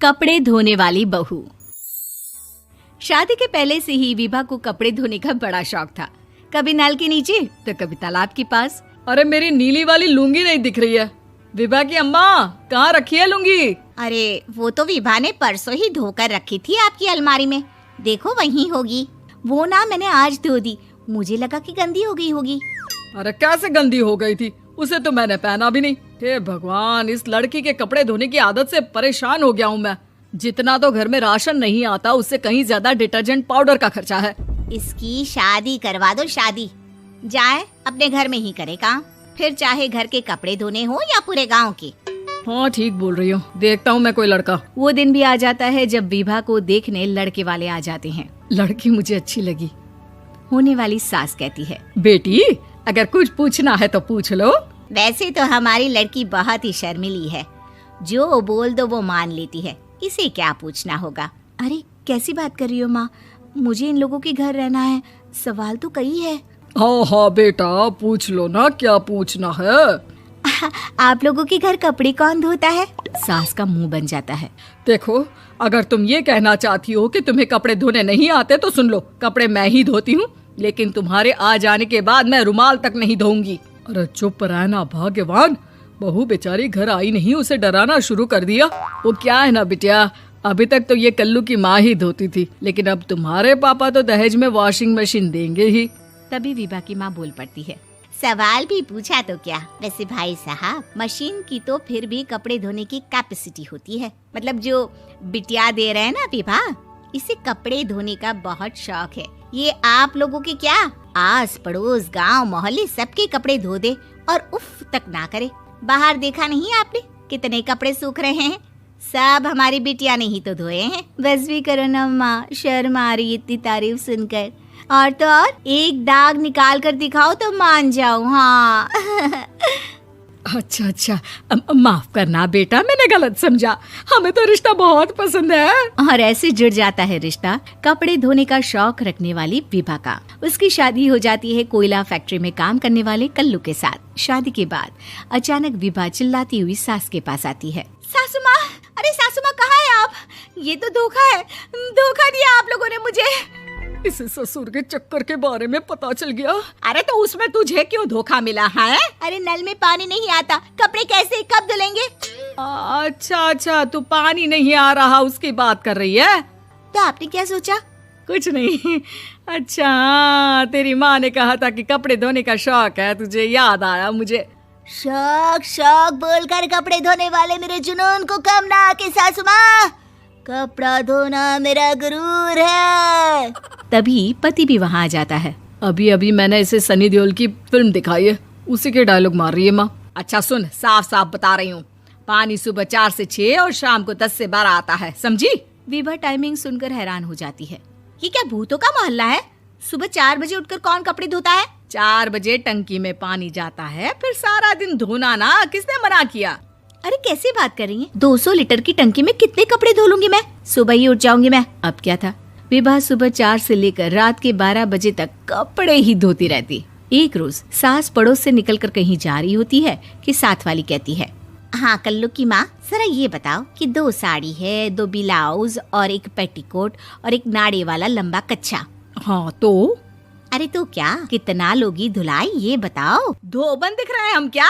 कपड़े धोने वाली बहू। शादी के पहले से ही विभा को कपड़े धोने का बड़ा शौक था। कभी नल के नीचे तो कभी तालाब के पास। अरे मेरी नीली वाली लुंगी नहीं दिख रही है। विभा की अम्मा, कहाँ रखी है लुंगी? अरे वो तो विभा ने परसों ही धोकर रखी थी आपकी अलमारी में, देखो वहीं होगी। वो ना मैंने आज धो दी, मुझे लगा कि गंदी हो गई होगी। अरे कैसे गंदी हो गई थी? उसे तो मैंने पहना भी नहीं। हे भगवान, इस लड़की के कपड़े धोने की आदत से परेशान हो गया हूँ मैं। जितना तो घर में राशन नहीं आता, उससे कहीं ज्यादा डिटर्जेंट पाउडर का खर्चा है। इसकी शादी करवा दो, शादी जाए अपने घर में ही करे काम, फिर चाहे घर के कपड़े धोने हो या पूरे गांव के। हाँ ठीक बोल रही हो, देखता हूँ मैं कोई लड़का। वो दिन भी आ जाता है जब विभा को देखने लड़के वाले आ जाते हैं। लड़की मुझे अच्छी लगी। होने वाली सास कहती है, बेटी अगर कुछ पूछना है तो पूछ लो। वैसे तो हमारी लड़की बहुत ही शर्मीली है, जो बोल दो वो मान लेती है, इसे क्या पूछना होगा। अरे कैसी बात कर रही हो माँ, मुझे इन लोगों के घर रहना है, सवाल तो कई है। हाँ हाँ बेटा, पूछ लो ना, क्या पूछना है। आप लोगों के घर कपड़े कौन धोता है? सास का मुंह बन जाता है। देखो, अगर तुम ये कहना चाहती हो कि तुम्हें कपड़े धोने नहीं आते तो सुन लो, कपड़े मैं ही धोती हूँ, लेकिन तुम्हारे आ जाने के बाद मैं रुमाल तक नहीं धोऊंगी। अरे चुप रहना भाग्यवान, बहू बेचारी घर आई नहीं, उसे डराना शुरू कर दिया। वो क्या है ना बिटिया, अभी तक तो ये कल्लू की माँ ही धोती थी, लेकिन अब तुम्हारे पापा तो दहेज में वॉशिंग मशीन देंगे ही। तभी विभा की माँ बोल पड़ती है, सवाल भी पूछा तो क्या। वैसे भाई साहब, मशीन की तो फिर भी कपड़े धोने की कैपेसिटी होती है, मतलब जो बिटिया दे रहे हैं ना विभा, इसे कपड़े धोने का बहुत शौक है। ये आप लोगों के क्या, आस पड़ोस गांव मोहल्ले सबके कपड़े धो दे और उफ तक ना करे। बाहर देखा नहीं आपने कितने कपड़े सूख रहे हैं, सब हमारी बिटिया ने ही तो धोए हैं। बस भी करो ना माँ, शर्म आ रही इतनी तारीफ सुनकर। और तो और एक दाग निकाल कर दिखाओ तो मान जाओ। हाँ अच्छा अच्छा, माफ करना बेटा, मैंने गलत समझा। हमें तो रिश्ता बहुत पसंद है। और ऐसे जुड़ जाता है रिश्ता कपड़े धोने का शौक रखने वाली विभा का। उसकी शादी हो जाती है कोयला फैक्ट्री में काम करने वाले कल्लू के साथ। शादी के बाद अचानक विभा चिल्लाती हुई सास के पास आती है। सासू माँ, अरे सासू माँ कहाँ है आप? ये तो धोखा है, धोखा दिया आप लोगों ने मुझे। इसे ससुर के चक्कर के बारे में पता चल गया। अरे तो उसमें तुझे क्यों धोखा मिला है? अरे नल में पानी नहीं आता, कपड़े कैसे कब धुलेंगे? अच्छा अच्छा, तू पानी नहीं आ रहा उसकी बात कर रही है। तो आपने क्या सोचा? कुछ नहीं। अच्छा, तेरी माँ ने कहा था कि कपड़े धोने का शौक है तुझे, याद आया मुझे। शौक शौक बोलकर कपड़े धोने वाले मेरे जुनून को कम ना आके सासू माँ, कपड़ा धोना मेरा गुरूर है। तभी पति भी वहाँ आ जाता है। अभी अभी मैंने इसे सनी देओल की फिल्म दिखाई है, उसी के डायलॉग मार रही है माँ। अच्छा सुन, साफ साफ बता रही हूँ, पानी सुबह 4 से 6 और शाम को 10 से 12 आता है, समझी? विभा टाइमिंग सुनकर हैरान हो जाती है। ये क्या भूतों का मोहल्ला है? सुबह 4 बजे उठकर कौन कपड़े धोता है? 4 बजे टंकी में पानी जाता है, फिर सारा दिन धोना ना, किसने मना किया? अरे कैसी बात कर रही हैं? 200 लीटर की टंकी में कितने कपड़े धो लूंगी मैं, सुबह ही उठ जाऊंगी मैं। अब क्या था, विभा सुबह 4 से लेकर रात के 12 बजे तक कपड़े ही धोती रहती। एक रोज सास पड़ोस से निकलकर कहीं जा रही होती है कि साथ वाली कहती है, हाँ कल्लू की माँ, जरा ये बताओ कि 2 साड़ी है, 2 ब्लाउज और एक पेटीकोट और एक नाड़े वाला लंबा कच्छा। हाँ तो? अरे तो क्या, कितना लोगी धुलाई ये बताओ। धोबन दिख रहे हैं हम क्या?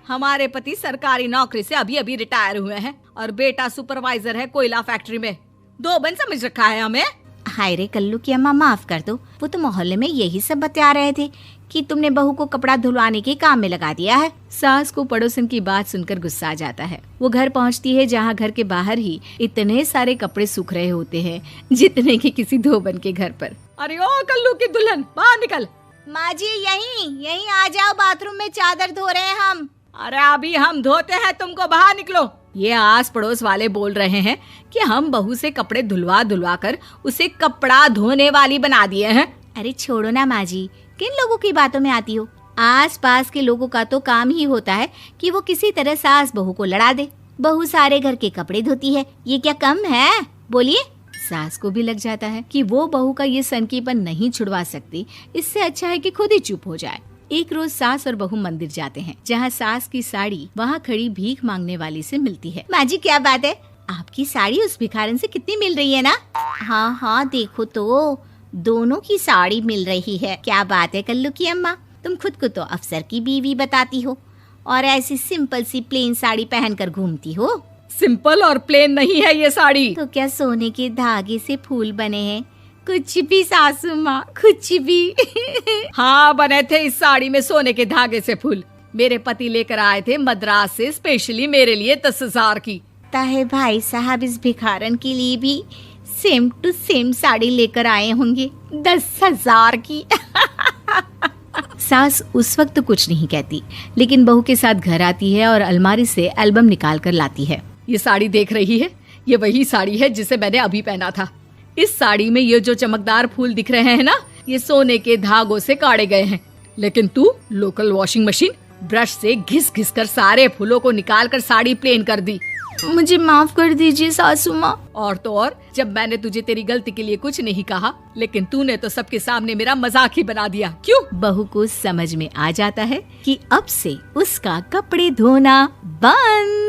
हमारे पति सरकारी नौकरी से अभी अभी रिटायर हुए हैं और बेटा सुपरवाइजर है कोयला फैक्ट्री में। धोबन समझ रखा है हमें। हाय रे कल्लू की अम्मा, माफ कर दो, वो तो मोहल्ले में यही सब बता रहे थे कि तुमने बहू को कपड़ा धुलवाने के काम में लगा दिया है। सास को पड़ोसन की बात सुनकर गुस्सा आ जाता है। वो घर पहुंचती है जहां घर के बाहर ही इतने सारे कपड़े सूख रहे होते हैं जितने कि किसी धोबन के घर पर। अरे ओ कल्लू की दुल्हन, बाहर निकल। माँ जी यहीं आ जाओ, बाथरूम में चादर धो रहे हैं हम। अरे अभी हम धोते हैं, तुमको बाहर निकलो। ये आस पड़ोस वाले बोल रहे हैं कि हम बहू से कपड़े धुलवा धुलवा कर उसे कपड़ा धोने वाली बना दिए हैं। अरे छोड़ो ना माँ जी, किन लोगों की बातों में आती हो? आस पास के लोगों का तो काम ही होता है कि वो किसी तरह सास बहू को लड़ा दे। बहू सारे घर के कपड़े धोती है, ये क्या कम है? बोलिए। सास को भी लग जाता है कि वो बहू का ये सनकीपन नहीं छुड़वा सकती, इससे अच्छा है कि खुद ही चुप हो जाए। एक रोज सास और बहू मंदिर जाते हैं, जहाँ सास की साड़ी वहाँ खड़ी भीख मांगने वाली से मिलती है। माँ जी क्या बात है, आपकी साड़ी उस भिखारन से कितनी मिल रही है ना? हाँ हाँ देखो तो, दोनों की साड़ी मिल रही है। क्या बात है कल्लू की अम्मा, तुम खुद को तो अफसर की बीवी बताती हो और ऐसी सिंपल सी प्लेन साड़ी पहनकर घूमती हो। सिंपल और प्लेन नहीं है ये साड़ी। तो क्या सोने के धागे से फूल बने हैं? कुछ भी सासू माँ, कुछ भी। हाँ, बने थे इस साड़ी में सोने के धागे से फूल। मेरे पति लेकर आए थे मद्रास से स्पेशली मेरे लिए 10,000 की। ताहे भाई साहब इस भिखारन के लिए भी सेम टू सेम साड़ी लेकर आए होंगे 10,000 की। सास उस वक्त तो कुछ नहीं कहती, लेकिन बहू के साथ घर आती है और अलमारी से एल्बम निकाल कर लाती है। ये साड़ी देख रही है, ये वही साड़ी है जिसे मैंने अभी पहना था। इस साड़ी में ये जो चमकदार फूल दिख रहे हैं ना, ये सोने के धागों से काढ़े गए हैं। लेकिन तू लोकल वॉशिंग मशीन ब्रश से घिस घिस कर सारे फूलों को निकाल कर साड़ी प्लेन कर दी। मुझे माफ कर दीजिए सासू माँ। और तो और, जब मैंने तुझे तेरी गलती के लिए कुछ नहीं कहा, लेकिन तूने तो सबके सामने मेरा मजाक ही बना दिया। क्यों? बहू को समझ में आ जाता है कि अब से उसका कपड़े धोना बंद।